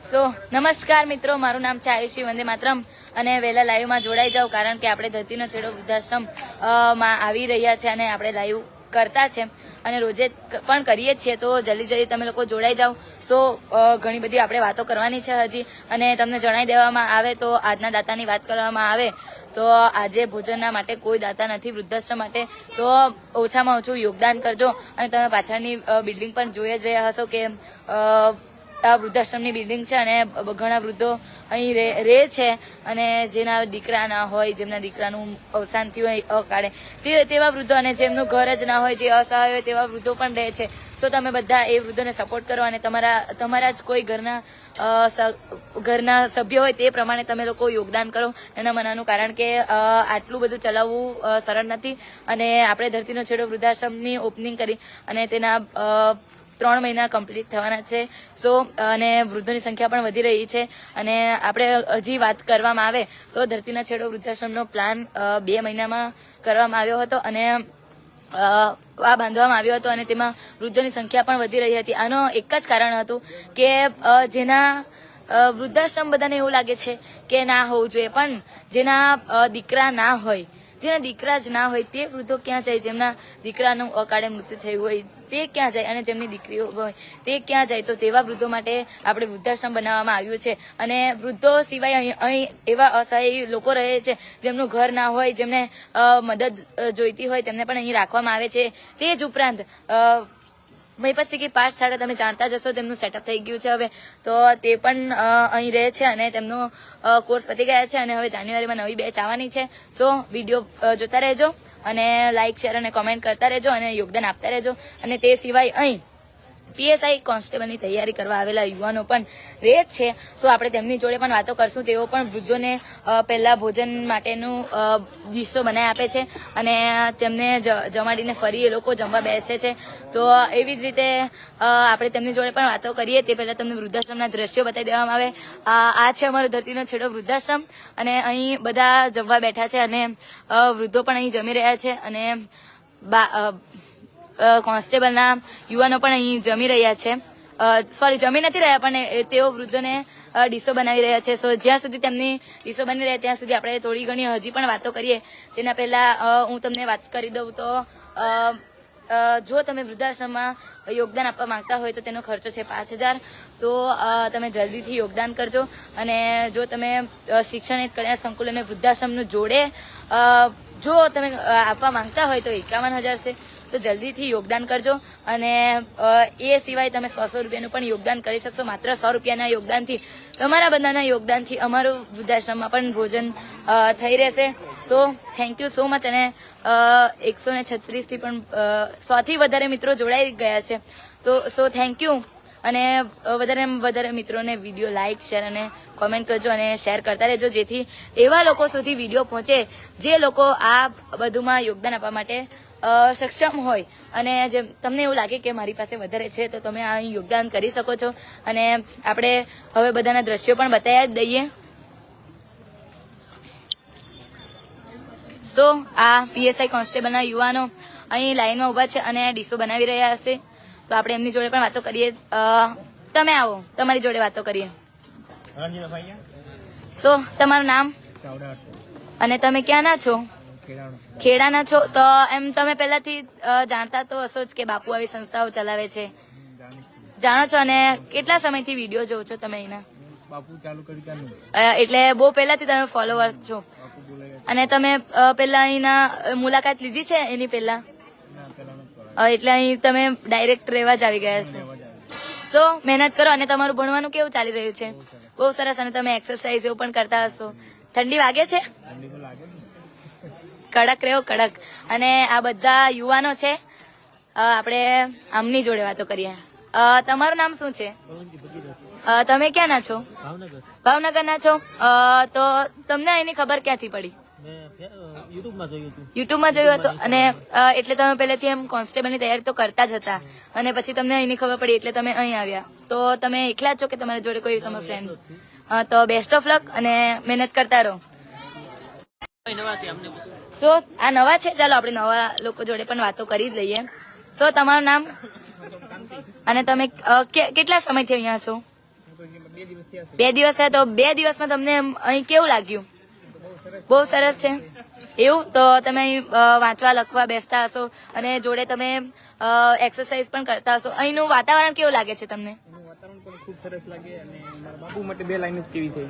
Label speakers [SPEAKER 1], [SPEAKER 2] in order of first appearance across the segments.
[SPEAKER 1] સો નમસ્કાર મિત્રો, મારું નામ છે આયુષી વંદે માતરમ અને વહેલા લાઈવમાં જોડાઈ જાઓ, કારણ કે આપણે ધરતીનો છેડો વૃદ્ધાશ્રમ માં આવી રહ્યા છે અને આપણે લાઈવ કરતા છે અને રોજે પણ કરીએ છીએ. તો જલ્દી તમે લોકો જોડાઈ જાઓ. સો ઘણી બધી આપણે વાતો કરવાની છે હજી, અને તમને જણાવી દેવામાં આવે તો આજના દાતાની વાત કરવામાં આવે તો આજે ભોજનના માટે કોઈ દાતા નથી વૃદ્ધાશ્રમ માટે. તો ઓછામાં ઓછું યોગદાન કરજો. અને તમે પાછળની બિલ્ડિંગ પણ જોઈ જ રહ્યા હશો કે વૃદ્ધાશ્રમની બિલ્ડિંગ છે અને ઘણા વૃદ્ધો અહીં રહે છે, અને જેના દીકરા ના હોય, જેમના દીકરાનું અવસાન થયું હોય અકાળે, તેવા વૃદ્ધો, અને જેમનું ઘર જ ના હોય, જે અસહાય હોય તેવા વૃદ્ધો પણ રહે છે. તો તમે બધા એ વૃદ્ધોને સપોર્ટ કરો, અને તમારા જ કોઈ ઘરના સભ્ય હોય તે પ્રમાણે તમે લોકો યોગદાન કરો એના મનાનું, કારણ કે આટલું બધું ચલાવવું સરળ નથી. અને આપણે ધરતીનો છેડો વૃદ્ધાશ્રમની ઓપનિંગ કરી અને તેના 3 મહિના કમ્પ્લીટ થવાના છે. સો અને વૃદ્ધોની સંખ્યા પણ વધી રહી છે. અને આપણે હજી વાત કરવામાં આવે તો ધરતીના છેડો વૃદ્ધાશ્રમનો પ્લાન 2 મહિનામાં કરવામાં આવ્યો હતો અને આ બાંધવામાં આવ્યો હતો, અને તેમાં વૃદ્ધોની સંખ્યા પણ વધી રહી હતી. આનો એક જ કારણ હતું કે જેના વૃદ્ધાશ્રમ બધાને એવું લાગે છે કે ના હોવું જોઈએ, પણ જેના દીકરા ના હોય, જેના દીકરા જ ના હોય તે વૃદ્ધો ક્યાં જાય? જેમના દીકરાનું અકાળે મૃત્યુ થયું હોય તે ક્યાં જાય? અને જેમની દીકરીઓ હોય તે ક્યાં જાય? તો તેવા વૃદ્ધો માટે આપણે વૃદ્ધાશ્રમ બનાવવામાં આવ્યું છે. અને વૃદ્ધો સિવાય અહીં એવા અસહાય લોકો રહે છે જેમનું ઘર ના હોય, જેમને મદદ જોઈતી હોય, તેમને પણ અહીં રાખવામાં આવે છે. તે જ ઉપરાંત મહિપતસિંહ પાઠશાળા તમે જાણતા જશો, તેમનું સેટઅપ થઈ ગયું છે હવે, તો તે પણ અહીં રહે છે અને તેમનો કોર્સ પતી ગયા છે અને હવે જાન્યુઆરીમાં નવી બેચ આવવાની છે. સો વિડીયો જોતા રહેજો અને લાઇક, શેર અને કોમેન્ટ કરતા રહેજો અને યોગદાન આપતા રહેજો. અને તે સિવાય અહીં પીએસઆઈ કોન્સ્ટેબલની તૈયારી કરવા આવેલા યુવાનો પણ રહે છે. સો આપણે તેમની જોડે પણ વાતો કરશું. તેઓ પણ વૃદ્ધોને પહેલા ભોજન માટેનું ડીશો બનાવી આપે છે અને તેમને જમાડીને ફરી એ લોકો જમવા બેસે છે. તો એવી જ રીતે આપણે તેમની જોડે પણ વાતો કરીએ. તે પહેલા તમને વૃદ્ધાશ્રમના દ્રશ્યો બતાવી દેવામાં આવે. આ છે અમારો ધરતીનો છેડો વૃદ્ધાશ્રમ, અને અહીં બધા જમવા બેઠા છે અને વૃદ્ધો પણ અહીં જમી રહ્યા છે. અને કોન્સ્ટેબલના યુવાનો પણ અહીં જમી રહ્યા છે. સોરી, જમી નથી રહ્યા, પણ તેઓ વૃદ્ધોને ડીશો બનાવી રહ્યા છે. સો જ્યાં સુધી તેમની ડીશો બની રહ્યા ત્યાં સુધી આપણે થોડી ઘણી હજી પણ વાતો કરીએ. તેના પહેલા હું તમને વાત કરી દઉં તો જો તમે વૃદ્ધાશ્રમમાં યોગદાન આપવા માંગતા હોય તો તેનો ખર્ચો છે 5,000. તો તમે જલ્દીથી યોગદાન કરજો. અને જો તમે શિક્ષણ કલ્યાણ સંકુલ અને વૃદ્ધાશ્રમનું જોડે જો તમે આપવા માંગતા હોય તો 51,000 છે. તો જલ્દીથી યોગદાન કરજો. અને એ સિવાય તમે 100 રૂપિયાનું પણ યોગદાન કરી શકશો. માત્ર 100 રૂપિયાના યોગદાનથી, તમારા બધાના યોગદાનથી અમારું વૃદ્ધાશ્રમમાં પણ ભોજન થઈ રહેશે. So thank you so much. અને 136 થી પણ 100 થી વધારે મિત્રો જોડાઈ ગયા છે. તો સો થેન્ક યુ. અને વધારે મિત્રોને વિડીયો લાઇક, શેર અને કોમેન્ટ કરજો અને શેર કરતા રહેજો, જેથી એવા લોકો સુધી વિડીયો પહોંચે જે લોકો આ બધુંમાં યોગદાન આપવા માટે સક્ષમ હોય. અને જેમ તમને એવું લાગે કે મારી પાસે વધારે છે તો તમે અહીં યોગદાન કરી શકો છો. અને આપણે હવે બધાના દ્રશ્યો પણ બતાવી જ દઈએ. સો આ પીએસઆઈ કોન્સ્ટેબલના યુવાનો અહીં લાઈનમાં ઉભા છે અને ડીશો બનાવી રહ્યા હશે. તો આપણે એમની જોડે પણ વાતો કરીએ. તમે આવો, તમારી જોડે વાતો કરીએ. સો તમારું નામ અને તમે ક્યાંના છો? ખેડાના છો. તો એમ તમે પહેલાથી જાણતા તો હશો જ કે બાપુ આવી સંસ્થાઓ ચલાવે છે, જાણો છો? અને કેટલા સમયથી વિડીયો જોવો છો તમે એના? એટલે બહુ પહેલાથી તમે ફોલોવર્સ છો. અને તમે પહેલા અહીંના મુલાકાત લીધી છે એની પહેલા? એટલે અહીં તમે ડાયરેક્ટ રહેવા જ આવી ગયા છો. સો મહેનત કરો. અને તમારું ભણવાનું કેવું ચાલી રહ્યું છે? બહુ સરસ. અને તમે એક્સરસાઇઝ એવું પણ કરતા હશો. ઠંડી વાગે છે? કડક રહ્યો, કડક. અને આ બધા યુવાનો છે. આપણે આમની જોડે વાતો કરીએ. તમારું નામ શું છે? તમે ક્યાંના છો? ભાવનગરના છો. તો તમને એની ખબર ક્યાંથી પડી? યુટ્યુબમાં જોયું હતું. અને એટલે તમે પહેલેથી એમ કોન્સ્ટેબલની તૈયારી તો કરતા જ હતા, અને પછી તમને એની ખબર પડી એટલે તમે અહીં આવ્યા. તો તમે એકલા જ છો કે તમારી જોડે કોઈ તમારો ફ્રેન્ડ? તો બેસ્ટ ઓફ લક અને મહેનત કરતા રહો. સો આ નવા છે, ચાલો આપણે નવા લોકો જોડે પણ વાતો કરી જ લઈએ. સો તમારું નામ અને તમે કેટલા સમયથી અહીંયા છો? 2 દિવસ થયા. તો 2 દિવસમાં તમને અહીં કેવું લાગ્યું? બહુ સરસ છે. એવું તો તમે અહીં વાંચવા લખવા બેસતા હશો અને જોડે તમે એક્સરસાઇઝ પણ કરતા હશો. અહીંનું વાતાવરણ કેવું લાગે છે તમને?
[SPEAKER 2] વાતાવરણ પણ ખૂબ સરસ લાગે. અને મારા બાપુ માટે 2 લાઈન જ કેવી છે.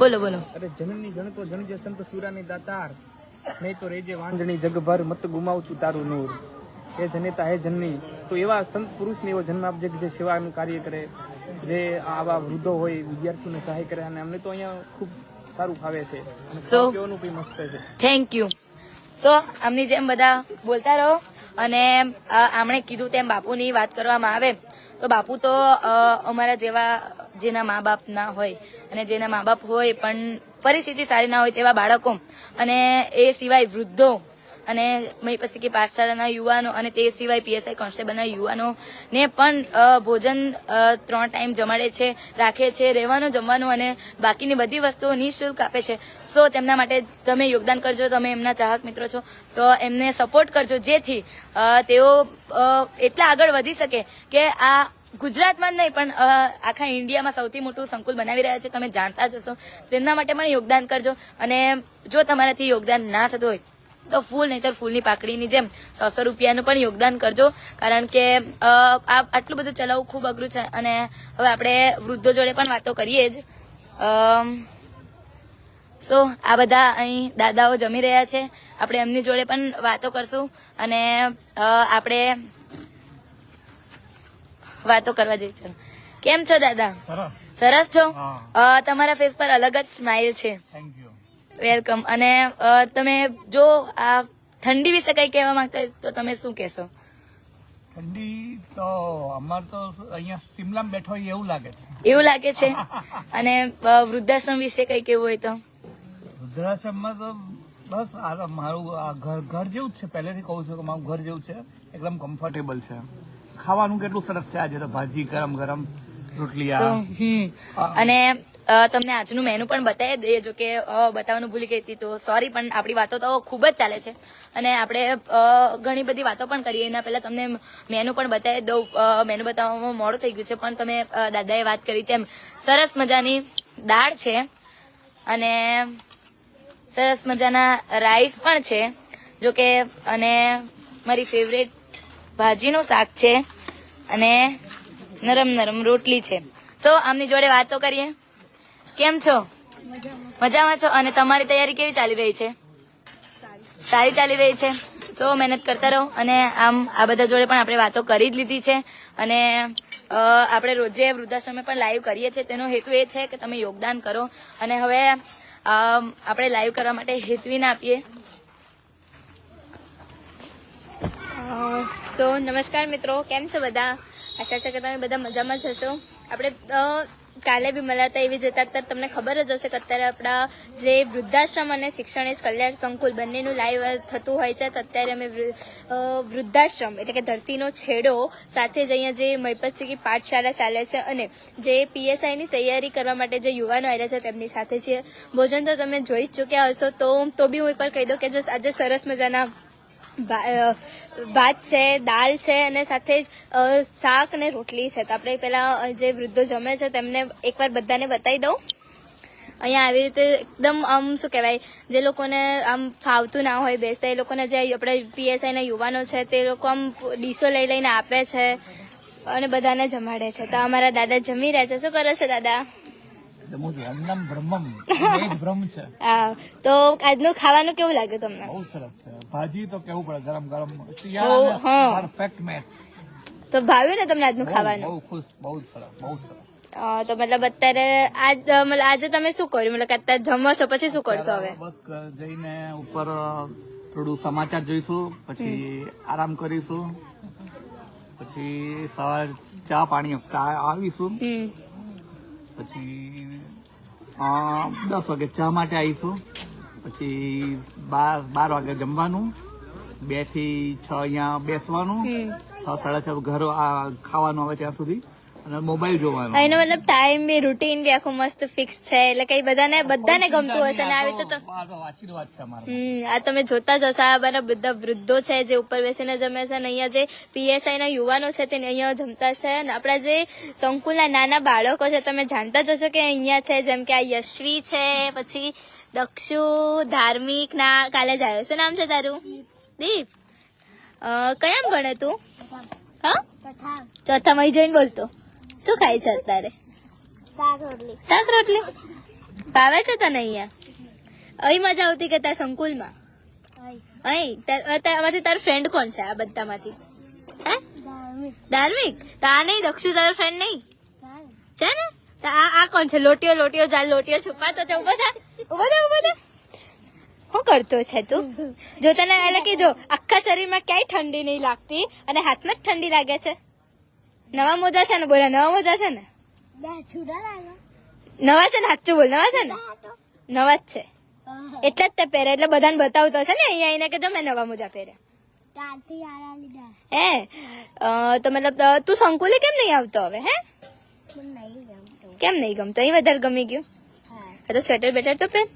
[SPEAKER 1] બોલો બોલો.
[SPEAKER 2] અરે જનની જણ તો જણજે સંત સુરાની દાતાર, નહીં તો રેજે વાંજણી જગભર મત ગુમાવતું તારું નૂર. હે જનેતા હે જનની. તો એવા સંત પુરુષને એવો જન્મ આપજે કે જે સેવાનું કાર્ય કરે, જે આવા વૃદ્ધો હોય વિદ્યાર્થીઓને સહાય કરે. અને અમને તો અહીંયા ખૂબ સારું ફાવે છે. પીવાનું બી મસ્ત છે.
[SPEAKER 1] Thank you. સો આમની જેમ બધા બોલતા રહો. અને આમણે કીધું તેમ બાપુની વાત કરવામાં આવે તો બાપુ તો અમારા જેવા જેના મા બાપ ના હોય અને જેના મા બાપ હોય પણ પરિસ્થિતિ સારી ના હોય તેવા બાળકો અને એ સિવાય વૃદ્ધો અને પછી કે પાઠશાળાના યુવાનો અને તે સિવાય પીએસઆઈ કોન્સ્ટેબલના યુવાનો ને પણ ભોજન 3 ટાઈમ જમાડે છે, રાખે છે, રહેવાનું જમવાનું અને બાકીની બધી વસ્તુઓ નિઃશુલ્ક આપે છે. સો તેમના માટે તમે યોગદાન કરજો. તમે એમના ચાહક મિત્રો છો તો એમને સપોર્ટ કરજો, જેથી તેઓ એટલા આગળ વધી શકે કે આ ગુજરાતમાં જ નહીં પણ આખા ઇન્ડિયામાં સૌથી મોટું સંકુલ બનાવી રહ્યા છે. તમે જાણતા જ હશો. તેમના માટે પણ યોગદાન કરજો. અને જો તમારાથી યોગદાન ના થતું હોય તો ફૂલ નહીતર ફૂલની પાકડીની જેમ 100 રૂપિયાનું પણ યોગદાન કરજો. કારણ કે આટલું બધું ચલાવવું ખૂબ અઘરું છે. અને હવે આપણે વૃદ્ધો જોડે પણ વાતો કરીએ જ. સો આ બધા અહીં દાદાઓ જમી રહ્યા છે. આપણે એમની જોડે પણ વાતો કરશું અને આપણે વાતો કરવા જઈએ. ચલો, કેમ છો દાદા? સરસ છો. તમારા ફેસ પર અલગ જ સ્માઇલ છે. વેલકમ. અને તમે જો આ ઠંડી વિશે કઈ કહેવા માંગતા હોય તો તમે શું કહેશો?
[SPEAKER 3] ઠંડી તો અમારે તો અહીંયા સિમલામાં બેઠો હોય એવું લાગે છે.
[SPEAKER 1] એવું લાગે છે. અને વૃદ્ધાશ્રમ વિશે કઈ કેવું હોય તો?
[SPEAKER 3] વૃદ્ધાશ્રમમાં તો બસ આ મારું ઘર જેવું જ છે. પહેલેથી કહું છું કે મારું ઘર જેવું છે. એકદમ કમ્ફર્ટેબલ છે. ખાવાનું કેટલું સરસ છે. આજે તો ભાજી ગરમ ગરમ રોટલી.
[SPEAKER 1] અને તમને આજનું મેનુ પણ બતાવી દઈએ. જો કે બતાવવાનું ભૂલી ગઈ હતી તો સોરી, પણ આપણી વાતો તો ખૂબ જ ચાલે છે અને આપણે ઘણી બધી વાતો પણ કરીએ. એના પહેલા તમને મેનુ પણ બતાવી દઉં. મેનુ બતાવવામાં મોડું થઈ ગયું છે પણ તમે દાદાએ વાત કરી તેમ સરસ મજાની દાળ છે અને સરસ મજાના રાઈસ પણ છે. જો કે અને મારી ફેવરેટ ભાજીનું શાક છે અને નરમ નરમ રોટલી છે. સો આમની જોડે વાતો કરીએ. કેમ છો? મજામાં છો? અને તમારી તૈયારી કેવી ચાલી રહી છે? સારી ચાલી રહી છે. સો મહેનત કરતા રહો. અને આમ આ બધા જોડે પણ આપણે વાતો કરી જ લીધી છે. અને આપણે રોજે વૃદ્ધાશ્રમે પણ લાઈવ કરીએ છીએ. તેનો હેતુ એ છે કે તમે યોગદાન કરો. અને હવે આપણે લાઈવ કરવા માટે હેતવીને આપીએ.
[SPEAKER 4] સો નમસ્કાર મિત્રો, કેમ છો બધા? આશા છે કે તમે બધા મજામાં જ હશો. આપણે કાલે બી મળ્યા હતા એવી જતા અત્યારે તમને ખબર જ હશે કે અત્યારે આપણા જે વૃદ્ધાશ્રમ અને શિક્ષણ કલ્યાણ સંકુલ બંનેનું લાઈવ થતું હોય છે. તો અત્યારે અમે વૃદ્ધાશ્રમ એટલે કે ધરતીનો છેડો સાથે જ અહીંયા જે મહિપતસિંહ પાઠશાળા ચાલે છે અને જે પીએસઆઈની તૈયારી કરવા માટે જે યુવાનો આવ્યા છે તેમની સાથે છીએ. ભોજન તો તમે જોઈ જ ચૂક્યા હશો. તો બી હું એકવાર કહી દઉં કે આજે સરસ મજાના ભાત છે, દાળ છે અને સાથે જ શાક અને રોટલી છે. તો આપણે પેલા જે વૃદ્ધો જમે છે તેમને એકવાર બધાને બતાવી દઉં. અહીંયા આવી રીતે એકદમ આમ શું કહેવાય, જે લોકોને આમ ફાવતું ના હોય બેસતા, એ લોકોને જે આપણે પીએસઆઈના યુવાનો છે તે લોકો આમ ડીશો લઈ લઈને આપે છે અને બધાને જમાડે છે. તો અમારા દાદા જમી રહ્યા છે. શું કરો છો દાદા? હા, તો આજનું ખાવાનું કેવું લાગ્યું તમને?
[SPEAKER 3] બહુ સરસ છે. ભાજી તો કેવું પડે ગરમ ગરમ. Perfect match.
[SPEAKER 4] તો ભાવ્યું ને તમને આજનું ખાવાનું?
[SPEAKER 3] બહુ ખુશ. બહુ સરસ. બહુ સરસ.
[SPEAKER 4] તો મતલબ અત્યારે આજે તમે શું કર્યું? મતલબ અત્યારે જમો છો પછી શું કરશો હવે?
[SPEAKER 3] બસ જઈને ઉપર થોડું સમાચાર જોઈશું, પછી આરામ કરીશું, પછી સવાર ચા પાણી આવીશું, પછી 10 વાગે ચા માટે આવીશું, પછી 12 વાગે જમવાનું, 2 થી 6 અહીંયા બેસવાનું, 6 સાડા 6 ઘર ખાવાનું આવે ત્યાં સુધી, અને મોબાઈલ જોવાનો.
[SPEAKER 4] એનો મતલબ ટાઈમ બી રૂટીન બી આખું મસ્ત ફિક્સ છે, એટલે કઈ બધાને ગમતું હશે ને આવી તો
[SPEAKER 3] આ તો આશીર્વાદ છે અમારો.
[SPEAKER 4] આ તમે જોતા જ હશો, આ બધા વૃદ્ધો છે જે ઉપર બેસીને જમે છે, અને અહીંયા જે પીએસઆઈ ના યુવાનો છે તે અહીંયા જમતા છે, અને આપણા જે સંકુલના નાના બાળકો છે તમે જાણતા જ હશો કે અહીંયા છે, જેમ કે આ યશવી છે, પછી દક્ષુ, ધાર્મિક ના કાલે જ આવ્યો. શું નામ છે તારું? દીપ. કયામ ભણે તું? હા, ચોથામાં જઈને બોલતો. શું ખાય છે અત્યારે? શાક રોટલી ભાવે છે તને? અહીંયા અહીં મજા આવતી કે તાર સંકુલમાં? અહીં આમાંથી તારો ફ્રેન્ડ કોણ છે આ બધામાંથી? હે, ધાર્મિક. તા નહીં, દક્ષુ તારો ફ્રેન્ડ નહીં છે ને? આ કોણ છે? લોટીઓ ચાલ, લોટીઓ છુપાતો છે. ઉભો થા. શું કરતો છે તું? જો તને એટલે કે જો આખા શરીરમાં ક્યાંય ઠંડી નહીં લાગતી અને હાથમાં જ ઠંડી લાગે છે. નવા મોજા છે ને? બોલા, નવા મોજા છે ને? નવા છે ને? સાચું બોલ, નવા છે ને? નવા જ છે એટલે જ તે પહેરે, એટલે બધાને બતાવતો હશે ને અહીંયા આવીને કે જો મેં નવા મોજા પહેર્યા. હે, તો મતલબ તું સંકુલે કેમ નહીં આવતો હવે? હે, કેમ નહીં ગમતો? અહીં વધારે ગમી ગયું? તો સ્વેટર બેટર તો પહેર.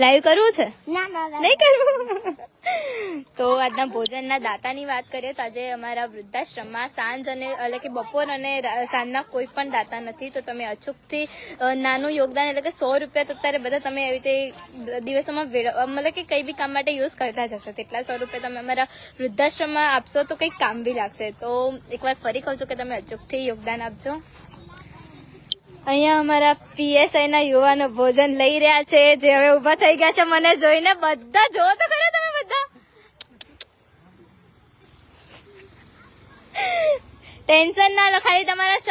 [SPEAKER 4] લાઈવ કરવું છે? નહીં કરવું. તો આજના ભોજનના દાતાની વાત કરીએ તો આજે અમારા વૃદ્ધાશ્રમમાં સાંજ અને એટલે કે બપોર અને સાંજના કોઈ પણ દાતા નથી. તો તમે અચૂકથી નાનું યોગદાન એટલે કે 100 રૂપિયા તો અત્યારે બધા તમે એવી રીતે દિવસોમાં મતલબ કે કઈ બી કામ માટે યુઝ કરતા જ હશો, તેટલા 100 રૂપિયા તમે અમારા વૃદ્ધાશ્રમમાં આપશો તો કંઈક કામ બી લાગશે. તો એકવાર ફરી કહું છું કે તમે અચૂકથી યોગદાન આપજો. અહીંયા અમારા પીએસઆઈ ના યુવાનો ભોજન લઈ રહ્યા છે, જે હવે ઉભા થઈ ગયા છે મને જોઈને. બધા જો તો ખરા તમે બધા. ટેન્શન ના લો, ખાલી તમારા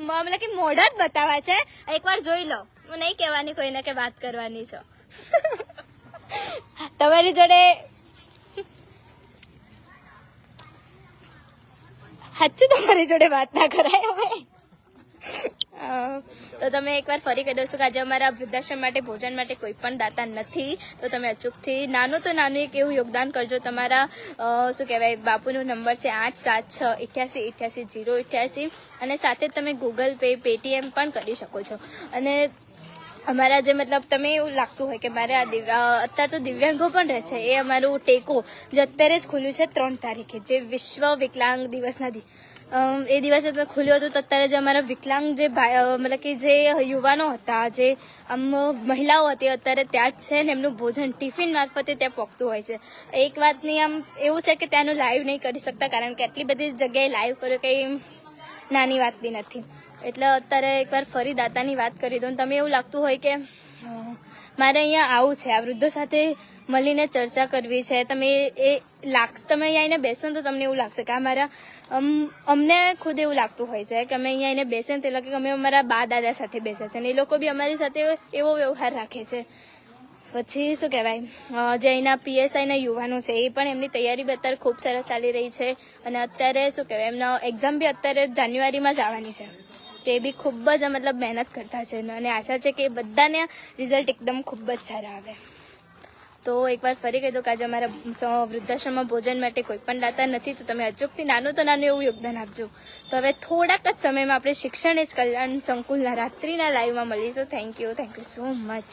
[SPEAKER 4] મતલબ કે મોઢા જ બતાવવા છે. એકવાર જોઈ લો. હું નહીં કહેવાની કોઈને કે વાત કરવાની છો. તમારી જોડે સાચું તમારી જોડે વાત ના કરાય હવે. તો તમે એકવાર ફરી કહી દો છો કે આજે અમારા વૃદ્ધાશ્રમ માટે ભોજન માટે કોઈ પણ દાતા નથી. તો તમે અચૂકથી નાનું તો નાનું એક એવું યોગદાન કરજો. તમારા શું કહેવાય બાપુનો નંબર છે 8768888088 અને સાથે જ તમે ગૂગલ પે, પેટીએમ પણ કરી શકો છો. અને અમારા જે મતલબ તમે એવું લાગતું હોય કે મારે અત્યારે તો દિવ્યાંગો પણ રહે છે, એ અમારું ટેકો જે અત્યારે જ ખુલ્યું છે 3 તારીખે, જે વિશ્વ વિકલાંગ દિવસના એ દિવસે ખુલ્યું હતું. તો અત્યારે જે અમારા વિકલાંગ જે મતલબ કે જે યુવાનો હતા, જે આમ મહિલાઓ હતી, અત્યારે ત્યાં જ છે ને એમનું ભોજન ટિફિન મારફતે ત્યાં પહોંચતું હોય છે. એક વાતની આમ એવું છે કે ત્યાંનું લાઈવ નહીં કરી શકતા, કારણ કે આટલી બધી જગ્યાએ લાઈવ કર્યો કંઈ નાની વાત બી નથી. એટલે અત્યારે એકવાર ફરી દાતાની વાત કરી દઉં. તમે એવું લાગતું હોય કે મારે અહીંયા આવું છે, આ વૃદ્ધો સાથે મળીને ચર્ચા કરવી છે, તમે તમે અહીંયા આવીને બેસો તો તમને એવું લાગશે કે આ મારા અમને ખુદ એવું લાગતું હોય છે કે અમે અહીંયા આવીને બેસે ને તે લોકો અમે અમારા બા દાદા સાથે બેસે છે ને એ લોકો બી અમારી સાથે એવો વ્યવહાર રાખે છે. પછી શું કહેવાય, જે અહીંના પીએસઆઈના યુવાનો છે એ પણ એમની તૈયારી બી અત્યારે ખૂબ સરસ ચાલી રહી છે. અને અત્યારે શું કહેવાય, એમના એક્ઝામ બી અત્યારે જાન્યુઆરીમાં જ આવવાની છે. તે બી ખૂબ જ મતલબ મહેનત કરતા છે અને આશા છે કે બધાને રિઝલ્ટ એકદમ ખૂબ જ સારા આવે. તો એકવાર ફરી કહી દો કે આજે અમારા વૃદ્ધાશ્રમમાં ભોજન માટે કોઈ પણ દાતા નથી. તો તમે અચૂકથી નાનું તો નાનું એવું યોગદાન આપજો. તો હવે થોડાક જ સમયમાં આપણે શિક્ષણ જ કલ્યાણ સંકુલના રાત્રિના લાઈવમાં મળીશું. Thank you so much.